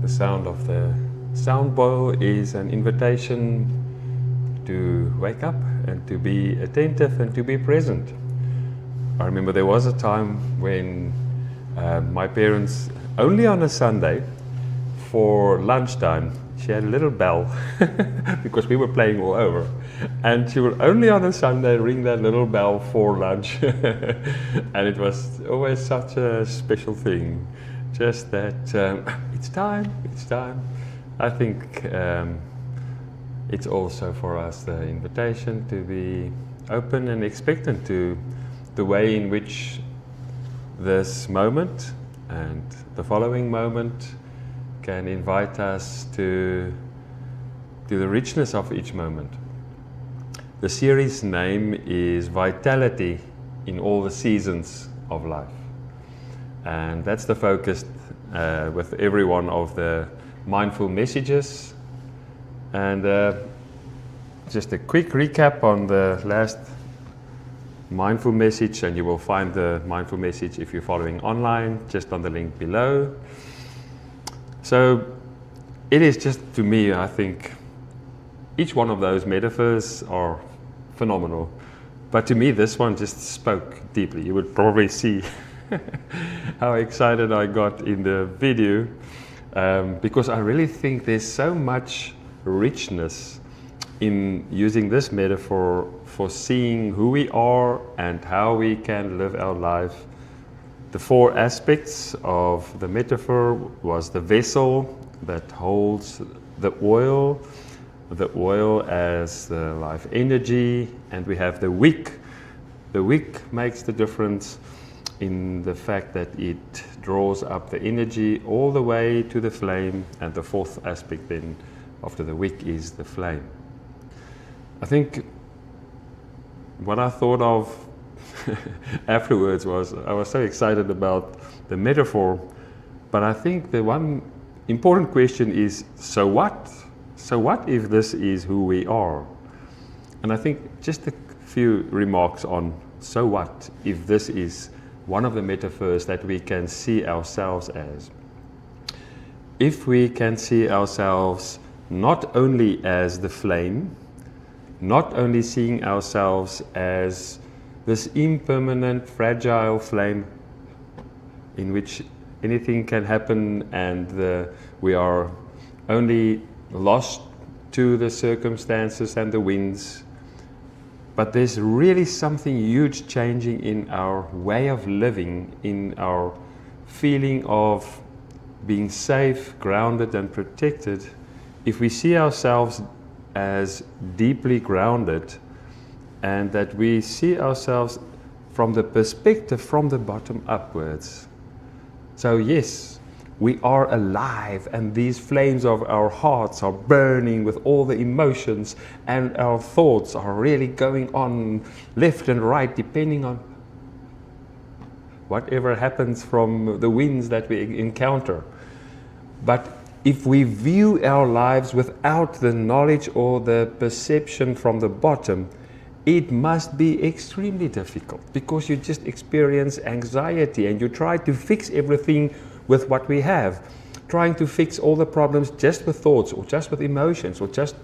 The sound of the sound bowl is an invitation to wake up and to be attentive and to be present. I remember there was a time when my parents, only on a Sunday for lunchtime, she had a little bell because we were playing all over, and she would only on a Sunday ring that little bell for lunch. And it was always such a special thing, just that it's time. I think it's also for us the invitation to be open and expectant to the way in which this moment and the following moment can invite us to the richness of each moment. The series name is Vitality in All the Seasons of Life, and that's the focus with every one of the mindful messages. And just a quick recap on the last mindful message, and you will find the mindful message if you're following online just on the link below. So it is just, to me, I think each one of those metaphors are phenomenal, but to me this one just spoke deeply. You would probably see how excited I got in the video, because I really think there's so much richness in using this metaphor for seeing who we are and how we can live our life. The four aspects of the metaphor was the vessel that holds the oil as the life energy, and we have the wick. The wick makes the difference in the fact that it draws up the energy all the way to the flame, and the fourth aspect then after the wick is the flame. I think what I thought of afterwards was, I was so excited about the metaphor, but I think the one important question is, so what? So what if this is who we are? And I think just a few remarks on, so what if this is one of the metaphors that we can see ourselves as? If we can see ourselves not only as the flame, not only seeing ourselves as this impermanent, fragile flame in which anything can happen, and we are only lost to the circumstances and the winds, but there's really something huge changing in our way of living, in our feeling of being safe, grounded and protected. If we see ourselves as deeply grounded, and that we see ourselves from the perspective from the bottom upwards. So yes, we are alive, and these flames of our hearts are burning with all the emotions, and our thoughts are really going on left and right depending on whatever happens from the winds that we encounter. But if we view our lives without the knowledge or the perception from the bottom, it must be extremely difficult, because you just experience anxiety and you try to fix everything with what we have, trying to fix all the problems just with thoughts or just with emotions or just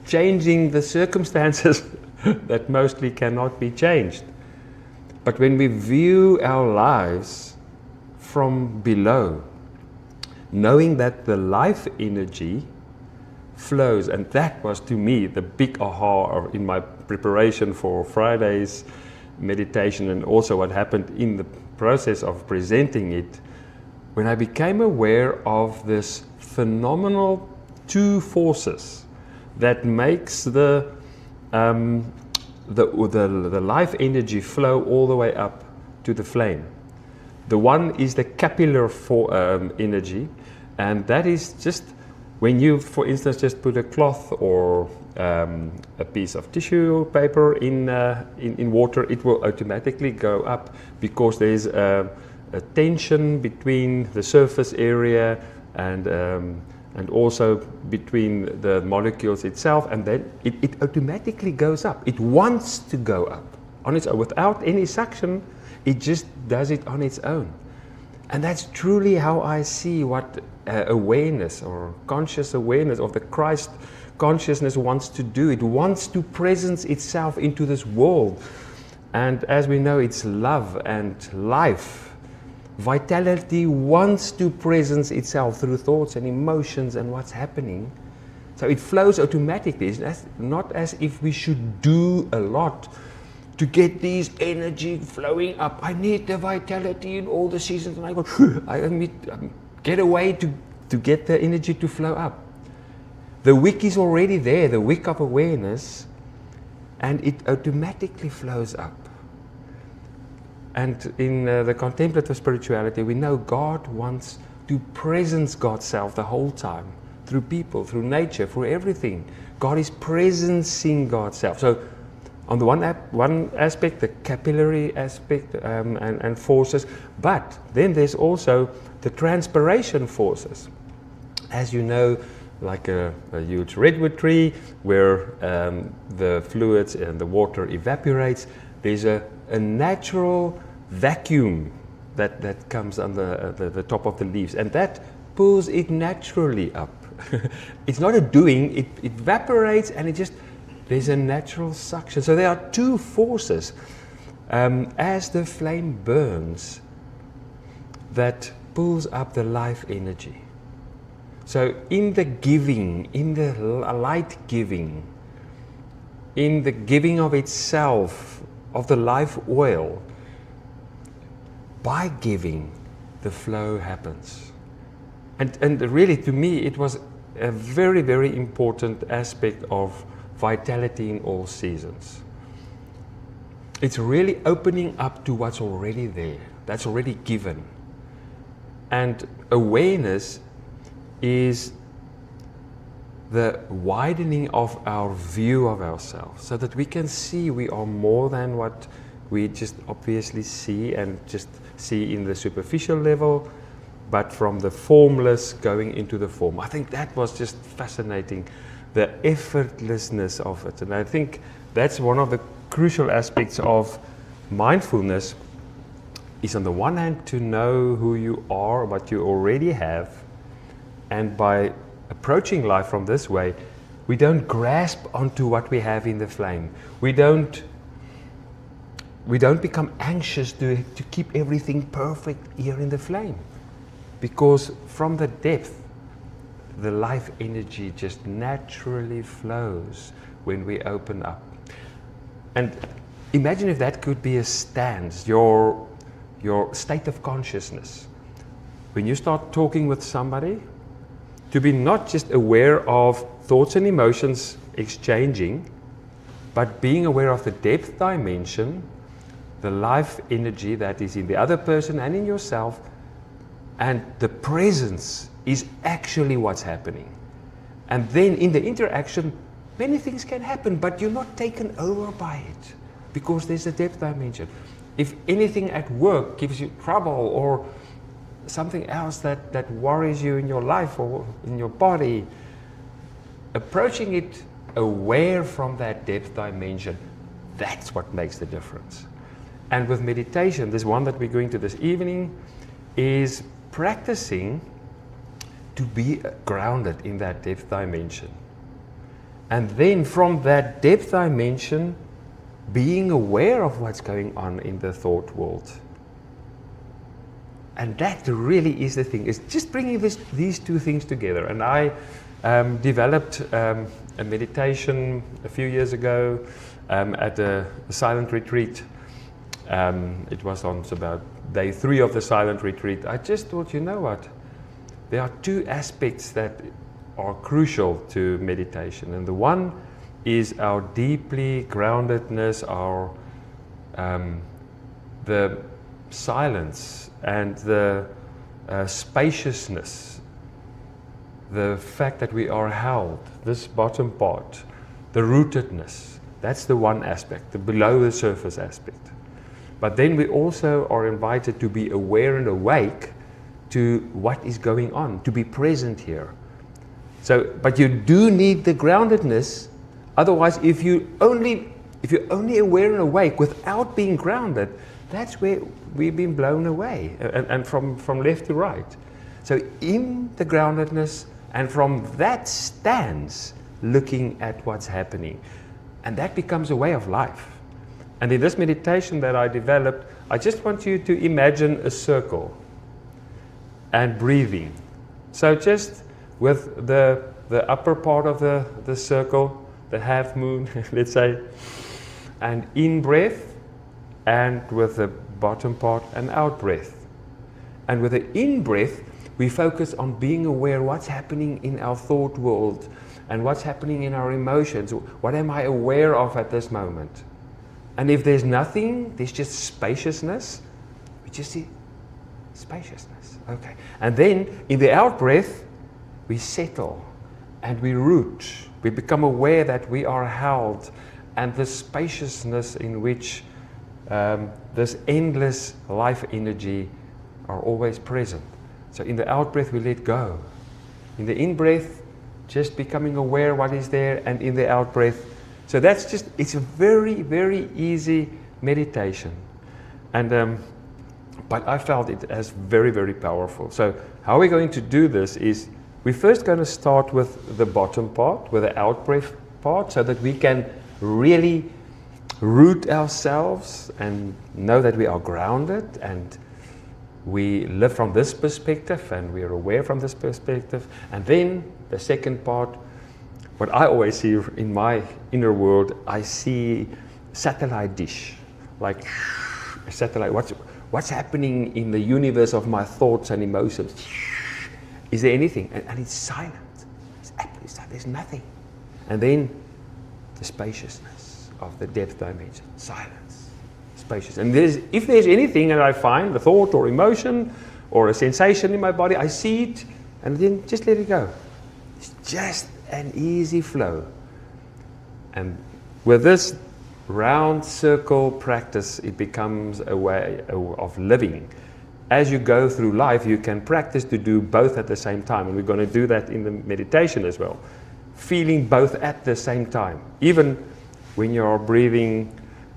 changing the circumstances that mostly cannot be changed. But when we view our lives from below, knowing that the life energy flows, and that was to me the big aha in my preparation for Friday's meditation, and also what happened in the process of presenting it, when I became aware of this phenomenal two forces that makes the life energy flow all the way up to the flame. The one is the capillary energy, and that is just when you, for instance, just put a cloth or a piece of tissue paper in water, it will automatically go up, because there is a tension between the surface area and also between the molecules itself, and then it automatically goes up. It wants to go up on its own without any suction. It just does it on its own. And that's truly how I see what awareness or conscious awareness of the Christ consciousness wants to do. It wants to presence itself into this world. And as we know, it's love and life. Vitality wants to presence itself through thoughts and emotions and what's happening. So it flows automatically. It's not as if we should do a lot to get these energy flowing up. I need the vitality in all the seasons, and I go, I need get away to get the energy to flow up. The wick is already there, the wick of awareness, and it automatically flows up. And in the contemplative spirituality, we know God wants to presence God's self the whole time, through people, through nature, through everything. God is presencing God's self. So on the one aspect, the capillary aspect and forces, but then there's also the transpiration forces. As you know, like a huge redwood tree where the fluids and the water evaporates, there's a natural vacuum that comes on the top of the leaves, and that pulls it naturally up. It's not a doing, it evaporates, and it just, there's a natural suction. So there are two forces as the flame burns that pulls up the life energy. So in the giving, in the light giving, in the giving of itself, of the life oil, by giving, the flow happens. And really, to me, it was a very, very important aspect of vitality in all seasons. It's really opening up to what's already there, that's already given. And awareness is the widening of our view of ourselves, so that we can see we are more than what we just obviously see and just see in the superficial level, but from the formless going into the form. I think that was just fascinating, the effortlessness of it. And I think that's one of the crucial aspects of mindfulness, is on the one hand to know who you are, what you already have, and by approaching life from this way, we don't grasp onto what we have in the flame. We don't become anxious to keep everything perfect here in the flame. Because from the depth, the life energy just naturally flows when we open up. And imagine if that could be a stance, your state of consciousness. When you start talking with somebody, to be not just aware of thoughts and emotions exchanging, but being aware of the depth dimension, the life energy that is in the other person and in yourself, and the presence is actually what's happening. And then in the interaction, many things can happen, but you're not taken over by it, because there's a depth dimension. If anything at work gives you trouble, or something else that worries you in your life or in your body, approaching it aware from that depth dimension, that's what makes the difference. And with meditation, this one that we're going to this evening, is practicing to be grounded in that depth dimension. And then from that depth dimension, being aware of what's going on in the thought world. And that really is the thing, is just bringing these two things together. And I developed a meditation a few years ago at a silent retreat. It was on about day 3 of the silent retreat. I just thought, you know what? There are two aspects that are crucial to meditation. And the one is our deeply groundedness, our the silence and the spaciousness, the fact that we are held, this bottom part, the rootedness. That's the one aspect, the below the surface aspect. But then we also are invited to be aware and awake to what is going on, to be present here. So, but you do need the groundedness. Otherwise, if you're only aware and awake without being grounded, That's where we've been blown away, and from left to right. So in the groundedness, and from that stance, looking at what's happening. And that becomes a way of life. And in this meditation that I developed, I just want you to imagine a circle and breathing. So just with the upper part of the circle, the half moon, let's say, and in breath, and with the bottom part, an out breath. And with the in breath, we focus on being aware what's happening in our thought world and what's happening in our emotions. What am I aware of at this moment? And if there's nothing, there's just spaciousness. We just see spaciousness. Okay. And then in the out breath, we settle and we root. We become aware that we are held, and the spaciousness in which this endless life energy are always present. So in the out breath, we let go. In the in breath, just becoming aware what is there, and in the out breath. So that's just, it's a very, very easy meditation. And but I felt it as very, very powerful. So how we're going to do this is, we're first going to start with the bottom part, with the out breath part, so that we can really root ourselves and know that we are grounded, and we live from this perspective, and we are aware from this perspective. And then the second part, what I always see in my inner world, I see satellite dish, like a satellite. What's happening in the universe of my thoughts and emotions? Is there anything? And it's silent. It's absolutely silent. There's nothing. And then the spaciousness of the depth dimension. Silence. Spacious. And if there's anything that I find, a thought or emotion or a sensation in my body, I see it and then just let it go. It's just an easy flow. And with this round circle practice, it becomes a way of living. As you go through life, you can practice to do both at the same time. And we're going to do that in the meditation as well. Feeling both at the same time. Even when you're breathing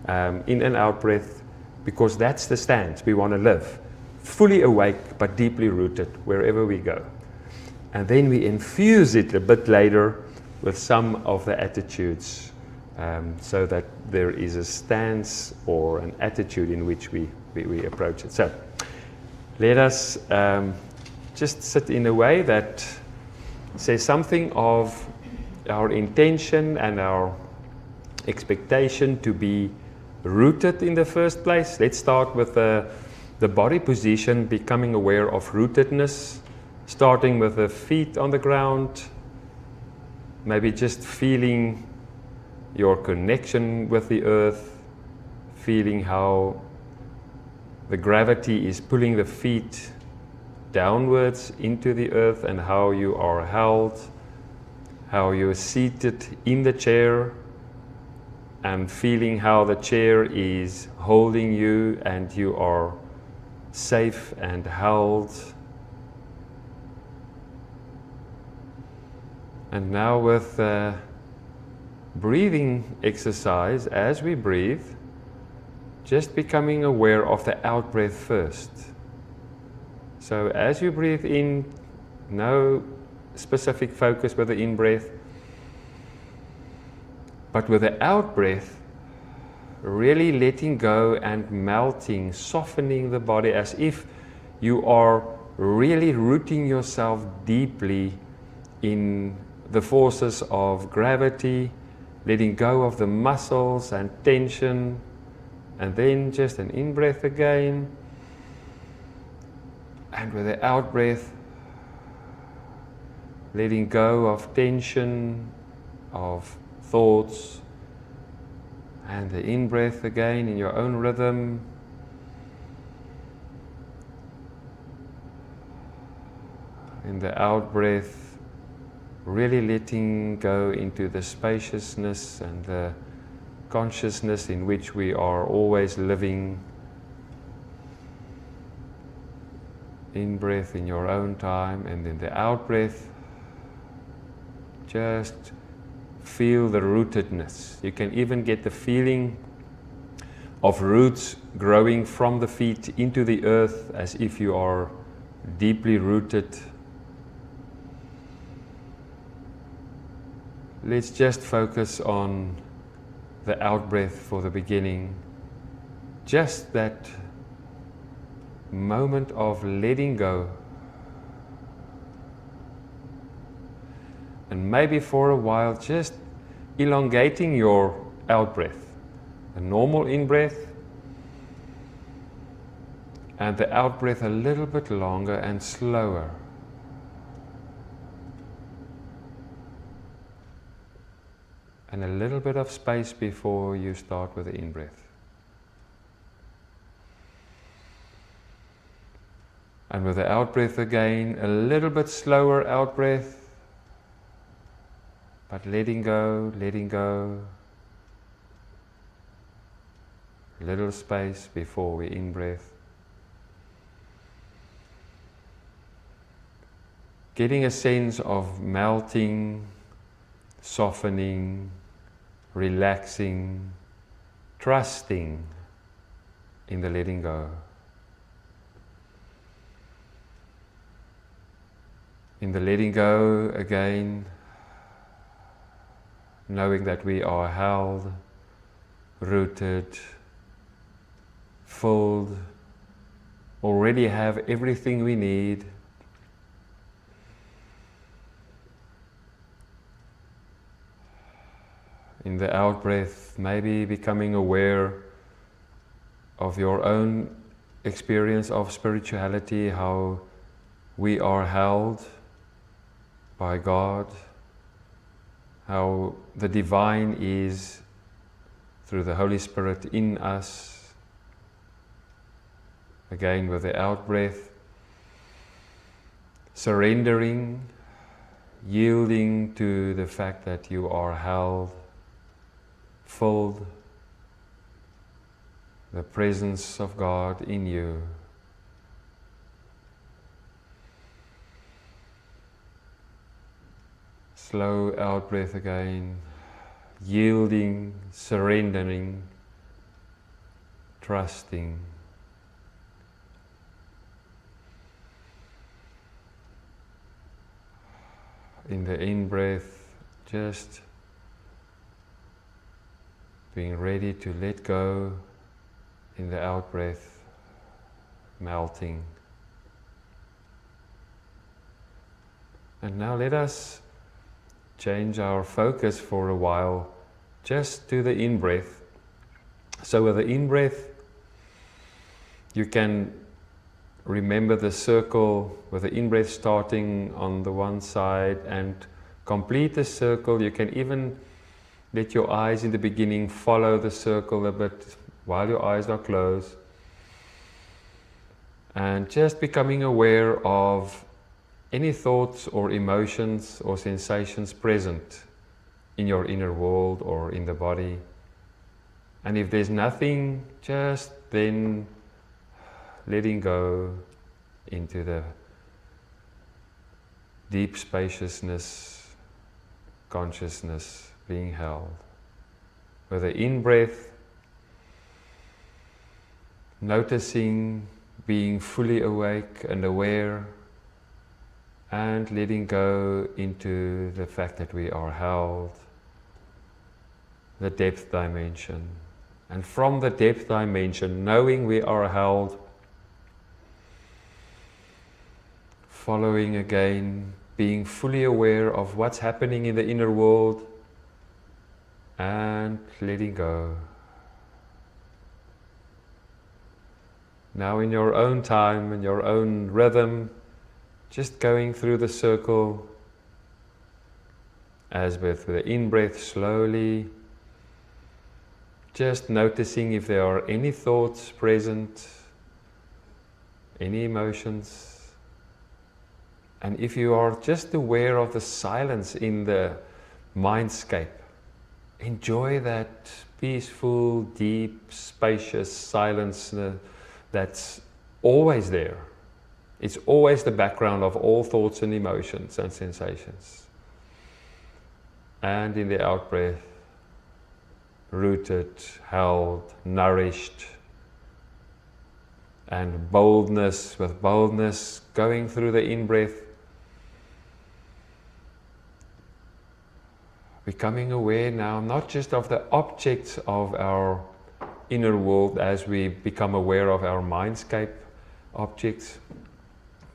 in and out breath, because that's the stance we want to live. Fully awake, but deeply rooted wherever we go. And then we infuse it a bit later with some of the attitudes, so that there is a stance or an attitude in which we approach it. So let us just sit in a way that says something of our intention and our expectation to be rooted in the first place. Let's start with the body position, becoming aware of rootedness, starting with the feet on the ground, maybe just feeling your connection with the earth, feeling how the gravity is pulling the feet downwards into the earth, and how you are held, how you're seated in the chair, and feeling how the chair is holding you and you are safe and held. And now with breathing exercise, as we breathe, just becoming aware of the out breath first. So as you breathe in, no specific focus with the in breath, but with the out breath, really letting go and melting, softening the body, as if you are really rooting yourself deeply in the forces of gravity, letting go of the muscles and tension, and then just an in-breath again, and with the out-breath, letting go of tension, of thoughts, and the in-breath again in your own rhythm. In the out-breath, really letting go into the spaciousness and the consciousness in which we are always living. In-breath in your own time, and then the out-breath, just feel the rootedness. You can even get the feeling of roots growing from the feet into the earth, as if you are deeply rooted. Let's just focus on the out-breath for the beginning. Just that moment of letting go. And maybe for a while just elongating your out-breath. A normal in-breath and the out-breath a little bit longer and slower. And a little bit of space before you start with the in-breath. And with the out-breath again, a little bit slower out-breath, but letting go, letting go. Little space before we in-breath. Getting a sense of melting, softening, relaxing, trusting in the letting go. In the letting go again, knowing that we are held, rooted, filled, already have everything we need. In the out-breath, maybe becoming aware of your own experience of spirituality, how we are held by God, how the divine is through the Holy Spirit in us. Again with the out-breath, surrendering, yielding to the fact that you are held, filled, the presence of God in you. Slow out-breath again, yielding, surrendering, trusting. In the in-breath, just being ready to let go. In the out-breath, melting. And now let us change our focus for a while just to the in-breath. So with the in-breath, you can remember the circle with the in-breath starting on the one side and complete the circle. You can even let your eyes in the beginning follow the circle a bit while your eyes are closed. And just becoming aware of any thoughts or emotions or sensations present in your inner world or in the body. And if there's nothing, just then letting go into the deep spaciousness, consciousness being held. With the in-breath, noticing, being fully awake and aware, and letting go into the fact that we are held, the depth dimension. And from the depth dimension, knowing we are held, following again, being fully aware of what's happening in the inner world, and letting go. Now in your own time, in your own rhythm, just going through the circle, as with the in-breath slowly, just noticing if there are any thoughts present, any emotions. And if you are just aware of the silence in the mindscape, enjoy that peaceful, deep, spacious silence that's always there. It's always the background of all thoughts and emotions and sensations. And in the out-breath, rooted, held, nourished, and boldness, with boldness going through the in-breath, becoming aware now not just of the objects of our inner world as we become aware of our mindscape objects,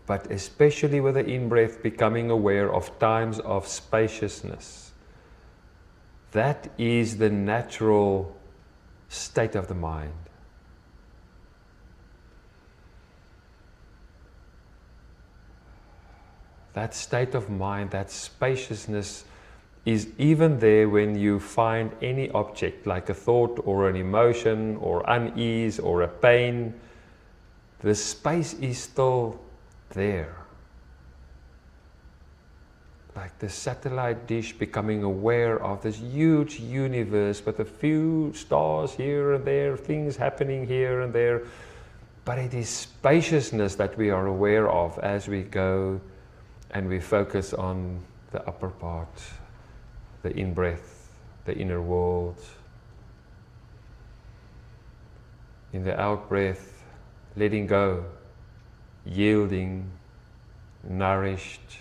but especially with the in-breath becoming aware of times of spaciousness. That is the natural state of the mind. That state of mind, that spaciousness, is even there when you find any object, like a thought or an emotion or unease or a pain. The space is still there. Like the satellite dish becoming aware of this huge universe with a few stars here and there, things happening here and there. But it is spaciousness that we are aware of as we go and we focus on the upper part, the in-breath, the inner world. In the out-breath, letting go, yielding, nourished.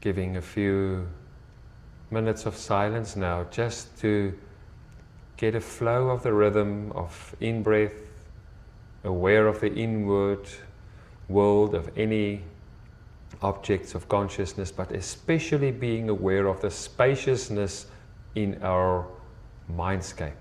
Giving a few minutes of silence now, just to get a flow of the rhythm of in-breath, aware of the inward world, of any objects of consciousness, but especially being aware of the spaciousness in our mindscape.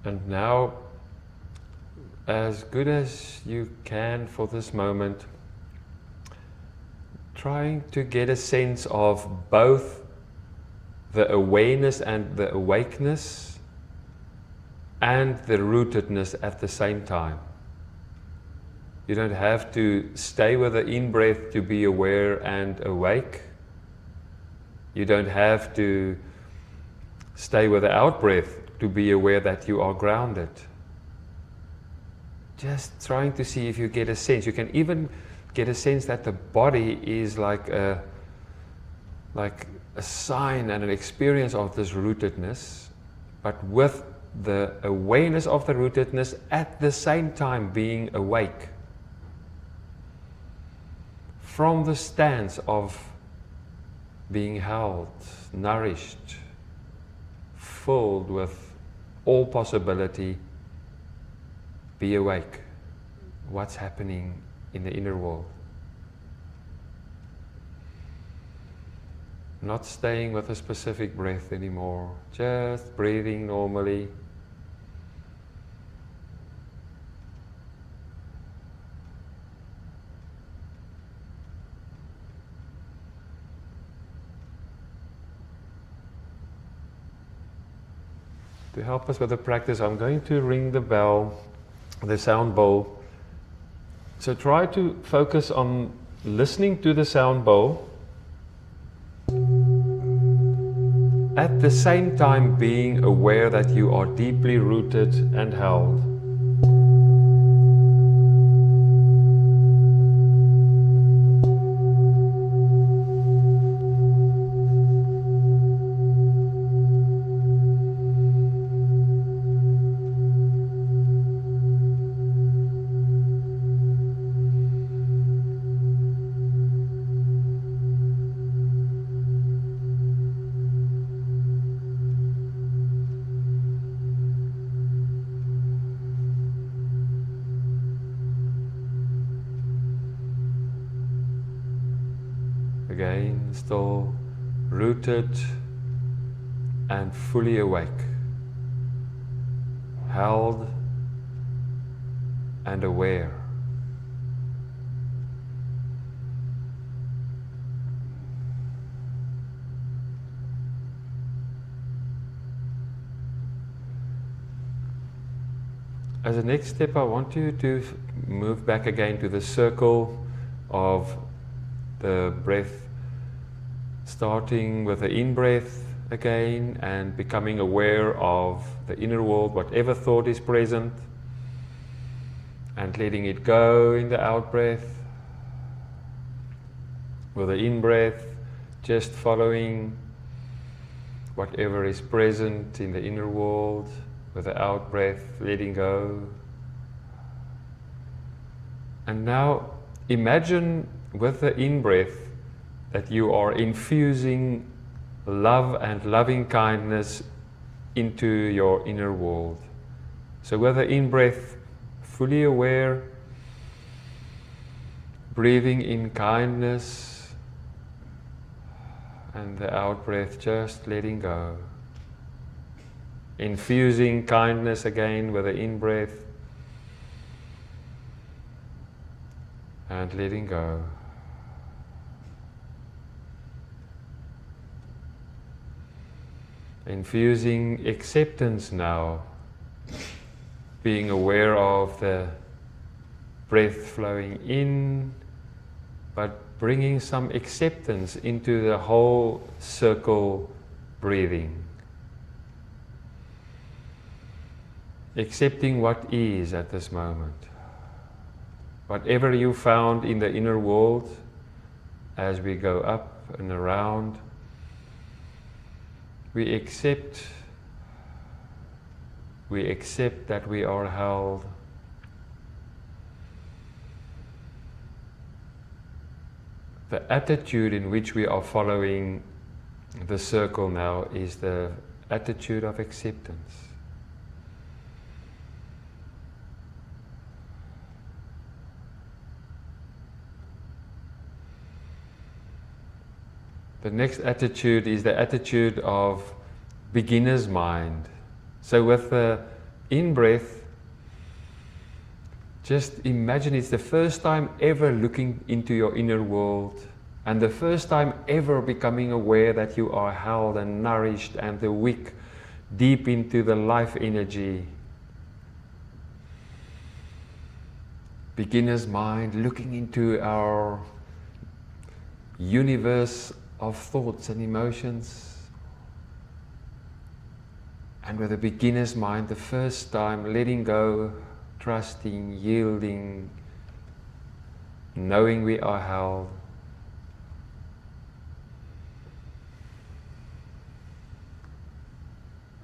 And now, as good as you can for this moment, trying to get a sense of both the awareness and the awakeness and the rootedness at the same time. You don't have to stay with the in-breath to be aware and awake. You don't have to stay with the out-breath to be aware that you are grounded. Just trying to see if you get a sense. You can even get a sense that the body is like a sign and an experience of this rootedness, but with the awareness of the rootedness at the same time being awake. From the stance of being held, nourished, filled with all possibility, be awake. What's happening in the inner world? Not staying with a specific breath anymore, just breathing normally. To help us with the practice, I'm going to ring the bell, the sound bowl. So try to focus on listening to the sound bowl, at the same time being aware that you are deeply rooted and held. Again, still rooted and fully awake, held and aware. As a next step, I want you to move back again to the circle of the breath, starting with the in-breath again and becoming aware of the inner world, whatever thought is present, and letting it go in the out-breath. With the in-breath, just following whatever is present in the inner world. With the out-breath, letting go. And now imagine with the in-breath that you are infusing love and loving kindness into your inner world. So with the in-breath, fully aware, breathing in kindness, and the out-breath just letting go. Infusing kindness again with the in-breath and letting go. Infusing acceptance now, being aware of the breath flowing in, but bringing some acceptance into the whole circle breathing. Accepting what is at this moment. Whatever you found in the inner world, as we go up and around, we accept that we are held. The attitude in which we are following the circle now is the attitude of acceptance. The next attitude is the attitude of beginner's mind. So with the in-breath, just imagine it's the first time ever looking into your inner world, and the first time ever becoming aware that you are held and nourished and the weak deep into the life energy. Beginner's mind, looking into our universe of thoughts and emotions, and with a beginner's mind, the first time letting go, trusting, yielding, knowing we are held.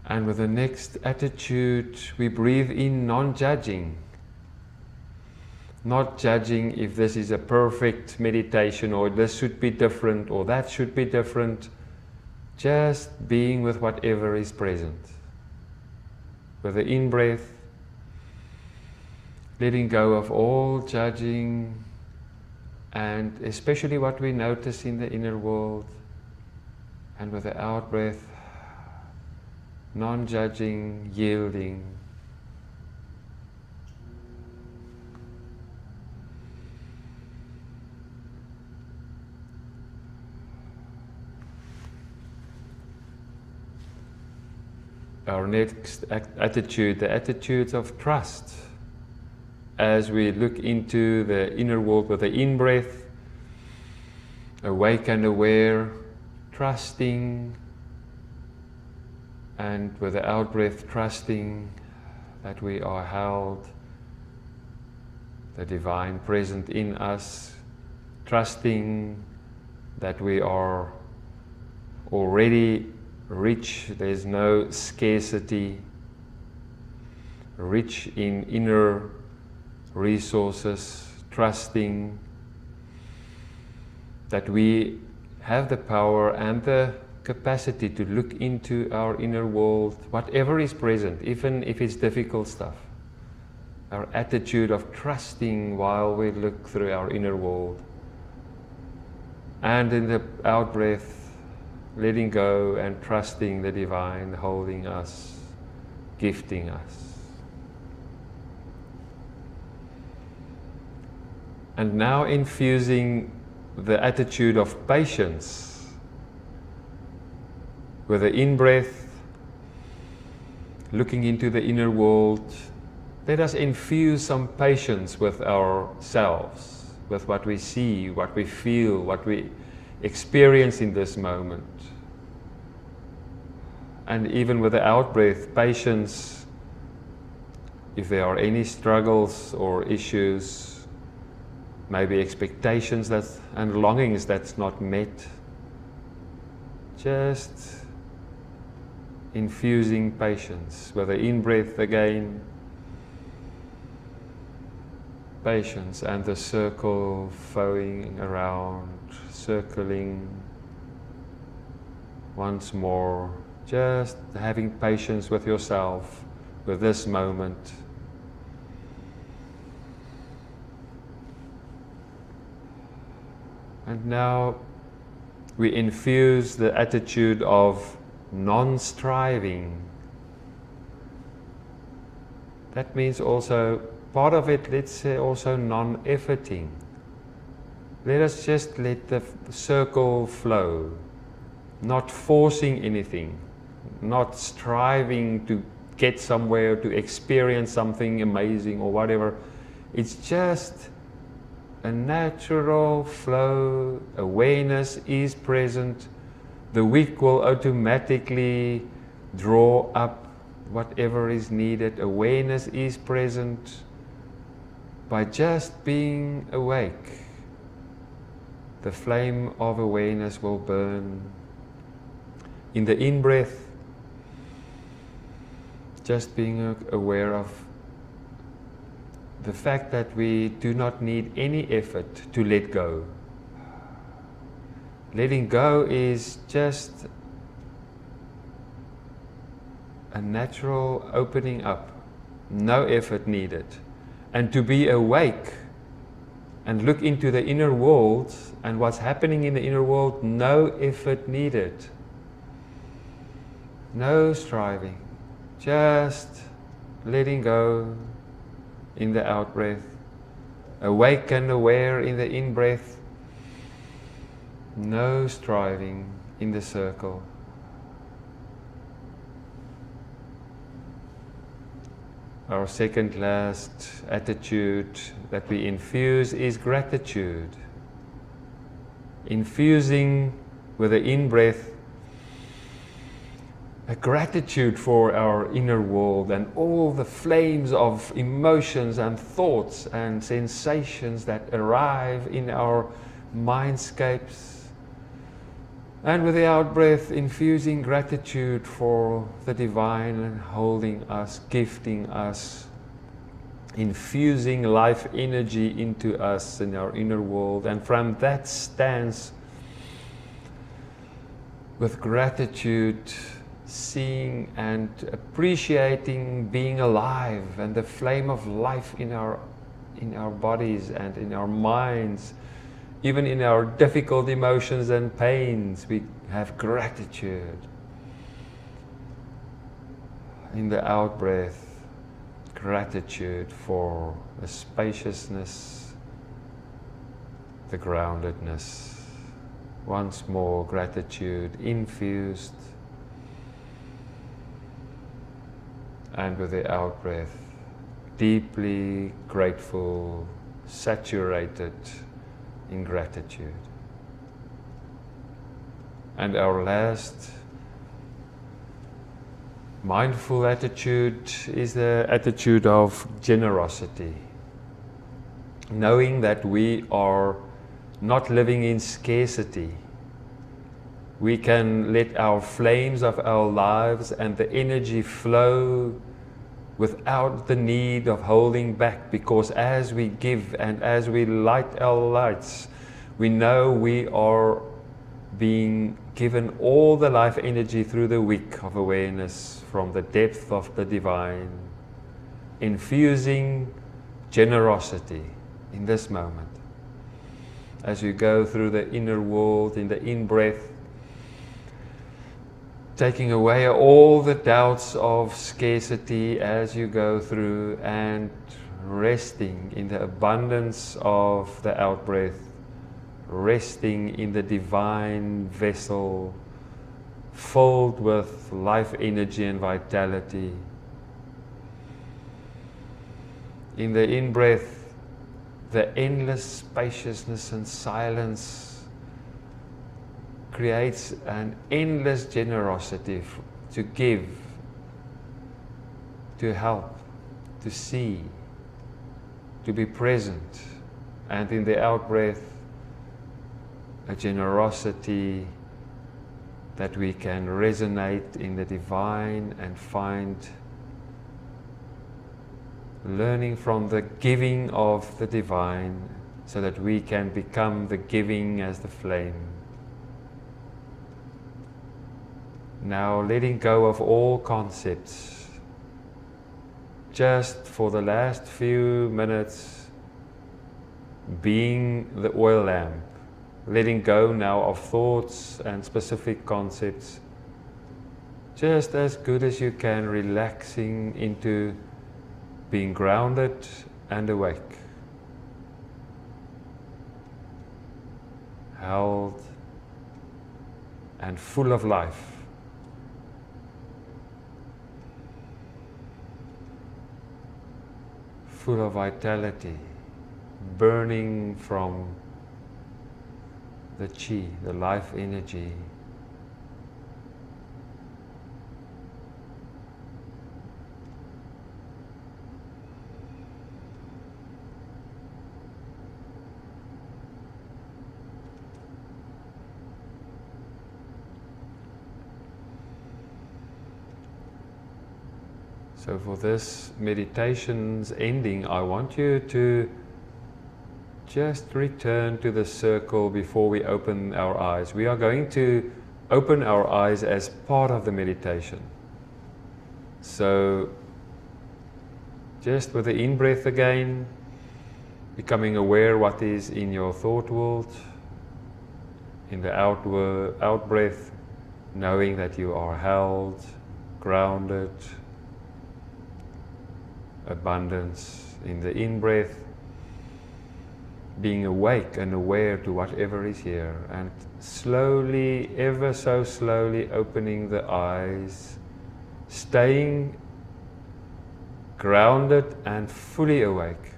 And with the next attitude, we breathe in non-judging. Not judging if this is a perfect meditation or this should be different or that should be different. Just being with whatever is present. With the in-breath, letting go of all judging, and especially what we notice in the inner world. And with the out-breath, non-judging, yielding. Our next attitude, the attitude of trust. As we look into the inner world with the in-breath, awake and aware, trusting, and with the out-breath, trusting that we are held, the divine present in us, trusting that we are already rich, there's no scarcity, rich in inner resources, trusting that we have the power and the capacity to look into our inner world, whatever is present, even if it's difficult stuff. Our attitude of trusting while we look through our inner world. And in the out-breath, letting go and trusting the divine holding us, gifting us. And now infusing the attitude of patience with the in-breath, looking into the inner world, let us infuse some patience with ourselves, with what we see, what we feel, what we experience in this moment. And even with the out-breath, patience, if there are any struggles or issues, maybe expectations and longings that's not met, just infusing patience with the in-breath again, patience, and the circle flowing around, circling once more, just having patience with yourself, with this moment. And now we infuse the attitude of non-striving. That means also, part of it, let's say also non-efforting. Let us just let the circle flow, not forcing anything, not striving to get somewhere, to experience something amazing or whatever. It's just a natural flow. Awareness is present. The wick will automatically draw up whatever is needed. Awareness is present. By just being awake, the flame of awareness will burn. In the in-breath, just being aware of the fact that we do not need any effort to let go. Letting go is just a natural opening up, no effort needed. And to be awake and look into the inner world and what's happening in the inner world, no effort needed. No striving, just letting go in the out-breath, awake and aware in the in-breath, no striving in the circle. Our second last attitude that we infuse is gratitude. Infusing with the in-breath a gratitude for our inner world and all the flames of emotions and thoughts and sensations that arrive in our mindscapes. And with the out-breath, infusing gratitude for the divine and holding us, gifting us, infusing life energy into us in our inner world. And from that stance, with gratitude, seeing and appreciating being alive and the flame of life in our bodies and in our minds, even in our difficult emotions and pains, we have gratitude. In the out-breath, gratitude for the spaciousness, the groundedness. Once more, gratitude infused. And with the out-breath, deeply grateful, saturated in gratitude. And our last mindful attitude is the attitude of generosity. Knowing that we are not living in scarcity. We can let our flames of our lives and the energy flow without the need of holding back, because as we give and as we light our lights, we know we are being given all the life energy through the wick of awareness from the depth of the divine, infusing generosity in this moment. As you go through the inner world, in the in-breath, taking away all the doubts of scarcity as you go through, and resting in the abundance of the out-breath, resting in the divine vessel filled with life energy and vitality. In the in-breath, the endless spaciousness and silence creates an endless generosity to give, to help, to see, to be present. And in the out-breath, a generosity that we can resonate in the divine and find learning from the giving of the divine so that we can become the giving as the flame. Now letting go of all concepts, just for the last few minutes being the oil lamp, letting go now of thoughts and specific concepts, just as good as you can, relaxing into being grounded and awake, held and full of life. Full of vitality, burning from the chi, the life energy. So for this meditation's ending, I want you to just return to the circle before we open our eyes. We are going to open our eyes as part of the meditation. So just with the in-breath again, becoming aware what is in your thought world. In the out-breath, knowing that you are held, grounded, abundance. In the in-breath, being awake and aware to whatever is here, and slowly, ever so slowly opening the eyes, staying grounded and fully awake.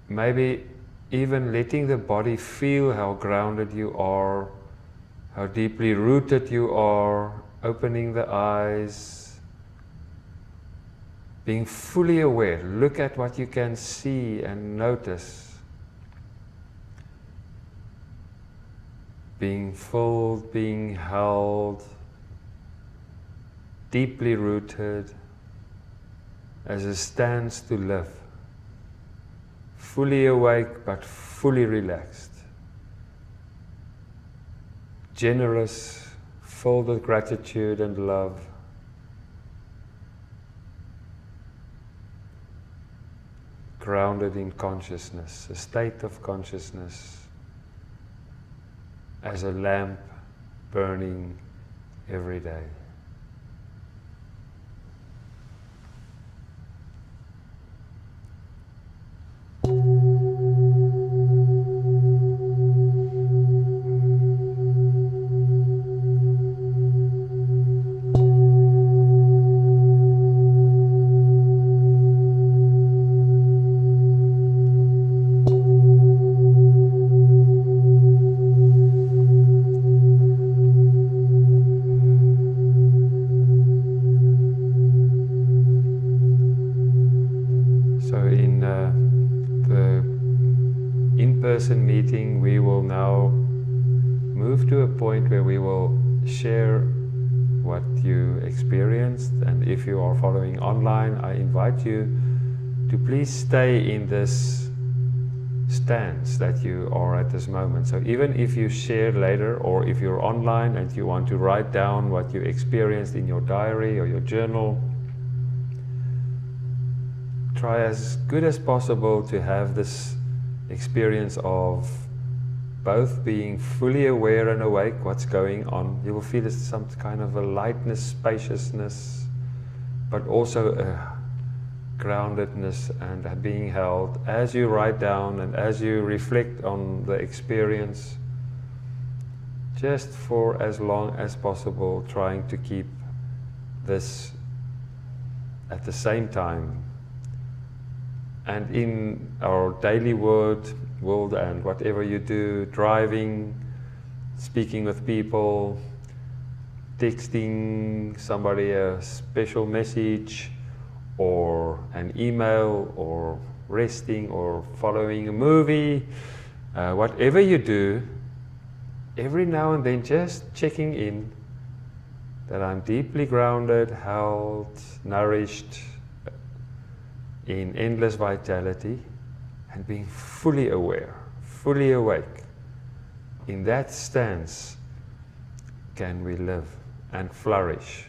Maybe even letting the body feel how grounded you are, how deeply rooted you are, opening the eyes, being fully aware. Look at what you can see and notice. Being full, being held, deeply rooted, as it stands to live. Fully awake but fully relaxed. Generous, filled with gratitude and love. Grounded in consciousness, a state of consciousness as a lamp burning every day. Meeting, we will now move to a point where we will share what you experienced, and if you are following online, I invite you to please stay in this stance that you are at this moment. So even if you share later, or if you're online and you want to write down what you experienced in your diary or your journal, try as good as possible to have this experience of both being fully aware and awake what's going on. You will feel some kind of a lightness, spaciousness, but also a groundedness and being held as you write down and as you reflect on the experience, just for as long as possible, trying to keep this at the same time And in our daily world and whatever you do, driving, speaking with people, texting somebody a special message, or an email, or resting, or following a movie, whatever you do, every now and then just checking in that I'm deeply grounded, held, nourished, in endless vitality, and being fully aware, fully awake. In that stance can we live and flourish